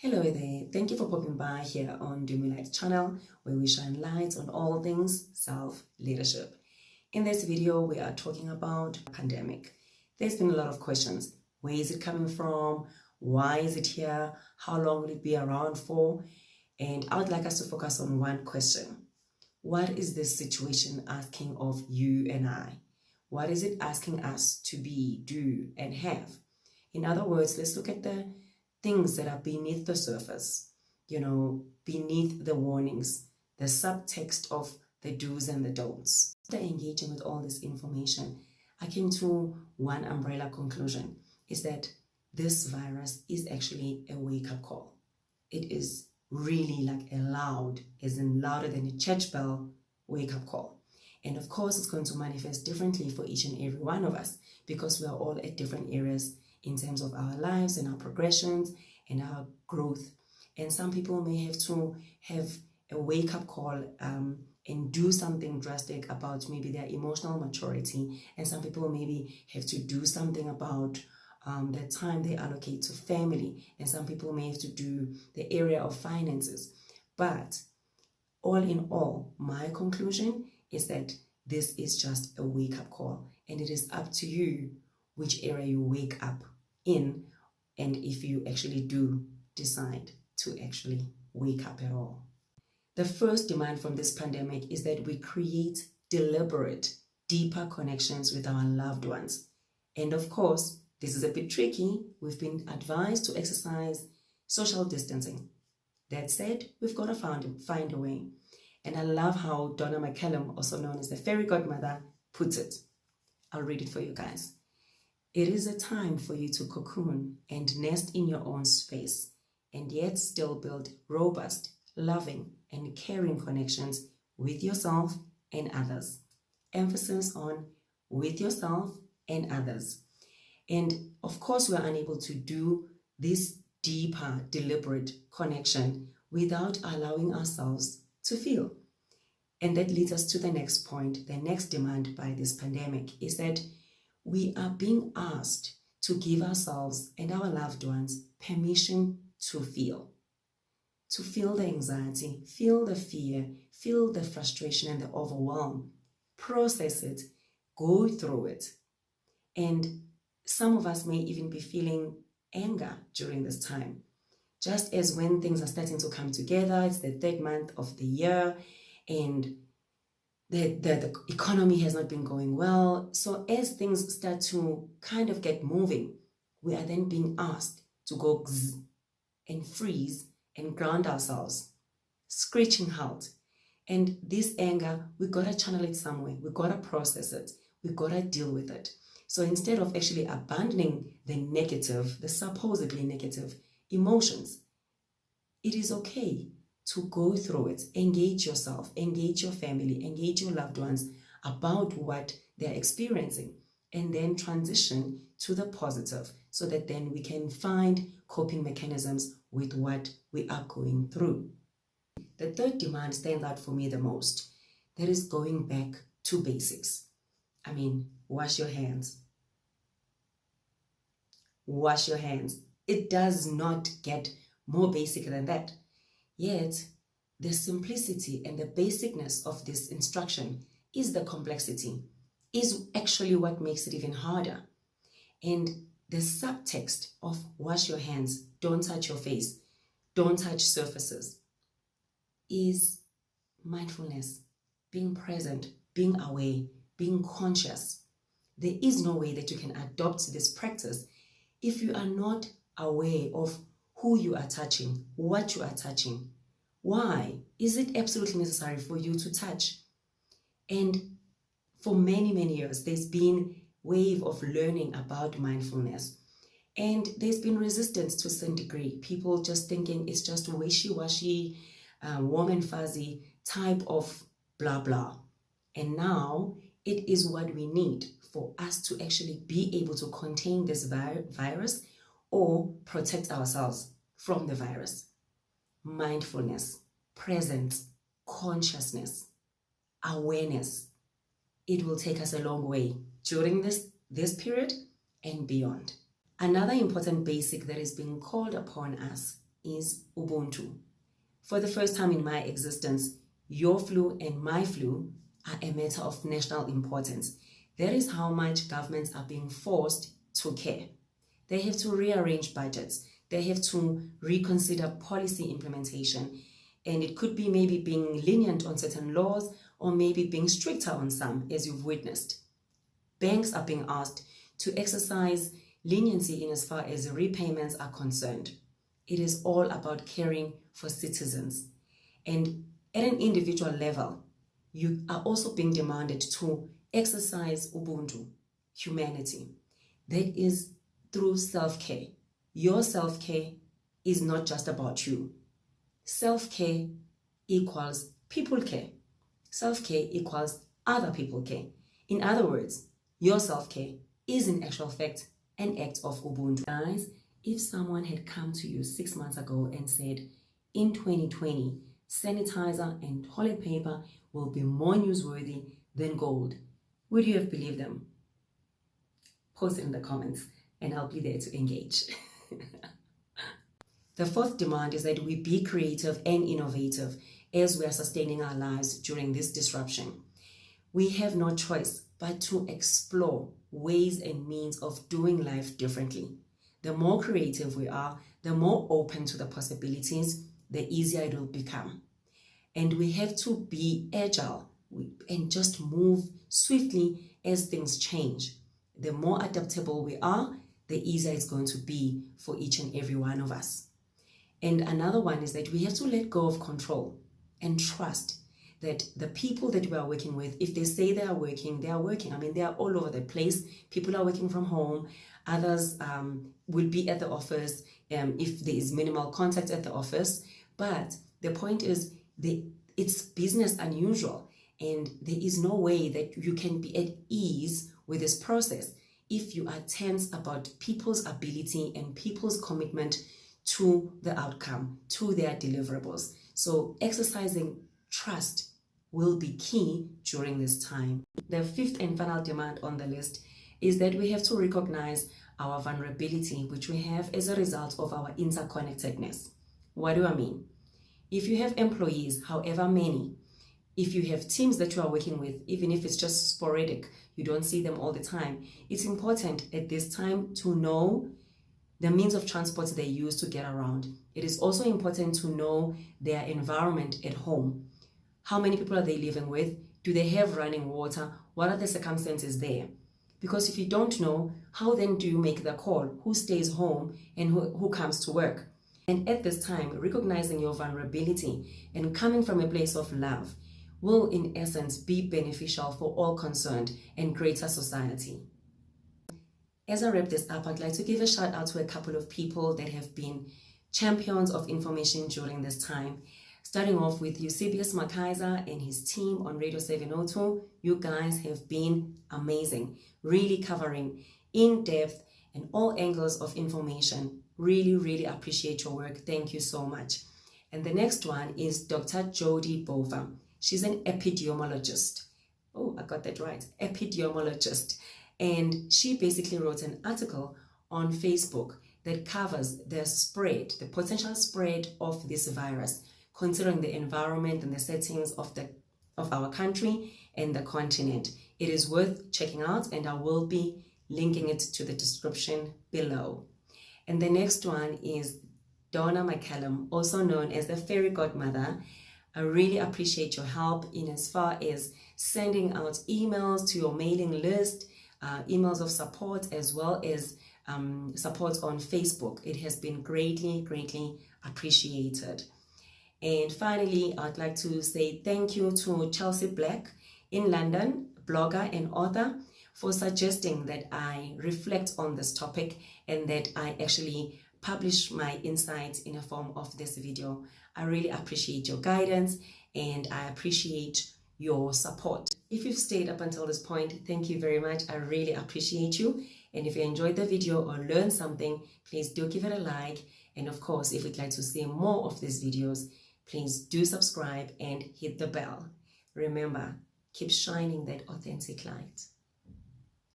Hello there, thank you for popping by here on Ndumi-Light channel, where we shine light on all things self-leadership. In this video, we are talking about pandemic. There's been a lot of questions. Where is it coming from? Why is it here? How long will it be around for? And I would like us to focus on one question. What is this situation asking of you and I? What is it asking us to be, do, and have? In other words, let's look at the things that are beneath the surface, beneath the warnings, the subtext of the do's and the don'ts. After engaging with all this information, I came to one umbrella conclusion, is that this virus is actually a wake-up call. It is really like a loud, as in louder than a church bell, wake-up call. And of course, it's going to manifest differently for each and every one of us because we are all at different areas in terms of our lives and our progressions and our growth. And some people may have to have a wake-up call and do something drastic about maybe their emotional maturity. And some people maybe have to do something about the time they allocate to family. And some people may have to do the area of finances. But all in all, my conclusion is that this is just a wake-up call. And it is up to you which area you wake up in, and if you actually do decide to actually wake up at all. The first demand from this pandemic is that we create deliberate, deeper connections with our loved ones. And of course, this is a bit tricky. We've been advised to exercise social distancing. That said, we've got to find a way. And I love how Donna McCallum, also known as the FairyGodMother, puts it. I'll read it for you guys. It is a time for you to cocoon and nest in your own space, and yet still build robust, loving, and caring connections with yourself and others. Emphasis on with yourself and others. And of course, we are unable to do this deeper, deliberate connection without allowing ourselves to feel. And that leads us to the next point. The next demand by this pandemic is that we are being asked to give ourselves and our loved ones permission to feel the anxiety, feel the fear, feel the frustration and the overwhelm, process it, go through it. And some of us may even be feeling anger during this time. Just as when things are starting to come together, it's the third month of the year, and the economy has not been going well. So as things start to kind of get moving, we are then being asked to go and freeze and ground ourselves, screeching out. And this anger, we got to channel it somewhere. We got to process it. We got to deal with it. So instead of actually abandoning the negative, the supposedly negative emotions, it is okay to go through it, engage yourself, engage your family, engage your loved ones about what they're experiencing, and then transition to the positive so that then we can find coping mechanisms with what we are going through. The third demand stands out for me the most. That is going back to basics. I mean, wash your hands. Wash your hands. It does not get more basic than that. Yet, the simplicity and the basicness of this instruction is the complexity, is actually what makes it even harder. And the subtext of wash your hands, don't touch your face, don't touch surfaces, is mindfulness, being present, being aware, being conscious. There is no way that you can adopt this practice if you are not aware of who you are touching, what you are touching. Why is it absolutely necessary for you to touch? And for many, many years, there's been a wave of learning about mindfulness. And there's been resistance to some degree. People just thinking it's just wishy-washy, warm and fuzzy type of blah, blah. And now it is what we need for us to actually be able to contain this virus or protect ourselves from the virus. Mindfulness, presence, consciousness, awareness. It will take us a long way during this period and beyond. Another important basic that is being called upon us is Ubuntu. For the first time in my existence, your flu and my flu are a matter of national importance. That is how much governments are being forced to care. They have to rearrange budgets. They have to reconsider policy implementation. And it could be maybe being lenient on certain laws or maybe being stricter on some, as you've witnessed. Banks are being asked to exercise leniency in as far as repayments are concerned. It is all about caring for citizens. And at an individual level, you are also being demanded to exercise Ubuntu, humanity. That is through self-care. Your self-care is not just about you. Self-care equals people care. Self-care equals other people care. In other words, your self-care is in actual fact an act of Ubuntu. Guys, if someone had come to you 6 months ago and said, in 2020, sanitizer and toilet paper will be more newsworthy than gold, would you have believed them? Post it in the comments and I'll be there to engage. The fourth demand is that we be creative and innovative as we are sustaining our lives during this disruption. We have no choice but to explore ways and means of doing life differently. The more creative we are, the more open to the possibilities, the easier it will become. And we have to be agile and just move swiftly as things change. The more adaptable we are, the easier it's going to be for each and every one of us. And another one is that we have to let go of control and trust that the people that we are working with, if they say they are working, they are working. I mean, they are all over the place. People are working from home. Others will be at the office if there is minimal contact at the office. But the point is, it's business unusual. And there is no way that you can be at ease with this process if you are tense about people's ability and people's commitment to the outcome, to their deliverables. So exercising trust will be key during this time. The fifth and final demand on the list is that we have to recognize our vulnerability, which we have as a result of our interconnectedness. What do I mean? If you have employees, however many, if you have teams that you are working with, even if it's just sporadic, you don't see them all the time, it's important at this time to know the means of transport they use to get around. It is also important to know their environment at home. How many people are they living with? Do they have running water? What are the circumstances there? Because if you don't know, how then do you make the call? Who stays home and who comes to work? And at this time, recognizing your vulnerability and coming from a place of love will in essence be beneficial for all concerned and greater society. As I wrap this up, I'd like to give a shout out to a couple of people that have been champions of information during this time. Starting off with Eusebius Makaiser and his team on Radio 702. You guys have been amazing, really covering in depth and all angles of information. Really, really appreciate your work. Thank you so much. And the next one is Dr. Jody Bova. She's an epidemiologist. Oh, I got that right. Epidemiologist. And she basically wrote an article on Facebook that covers the spread, the potential spread of this virus, considering the environment and the settings of our country and the continent. It is worth checking out, and I will be linking it to the description below. And the next one is Donna McCallum, also known as the FairyGodMother. I really appreciate your help in as far as sending out emails to your mailing list, emails of support, as well as support on Facebook. It has been greatly, greatly appreciated. And finally, I'd like to say thank you to Chelsea Black in London, blogger and author, for suggesting that I reflect on this topic and that I actually publish my insights in a form of this video. I really appreciate your guidance and I appreciate your support. If you've stayed up until this point, thank you very much. I really appreciate you. And if you enjoyed the video or learned something, please do give it a like. And of course, if you'd like to see more of these videos, please do subscribe and hit the bell. Remember, keep shining that authentic light.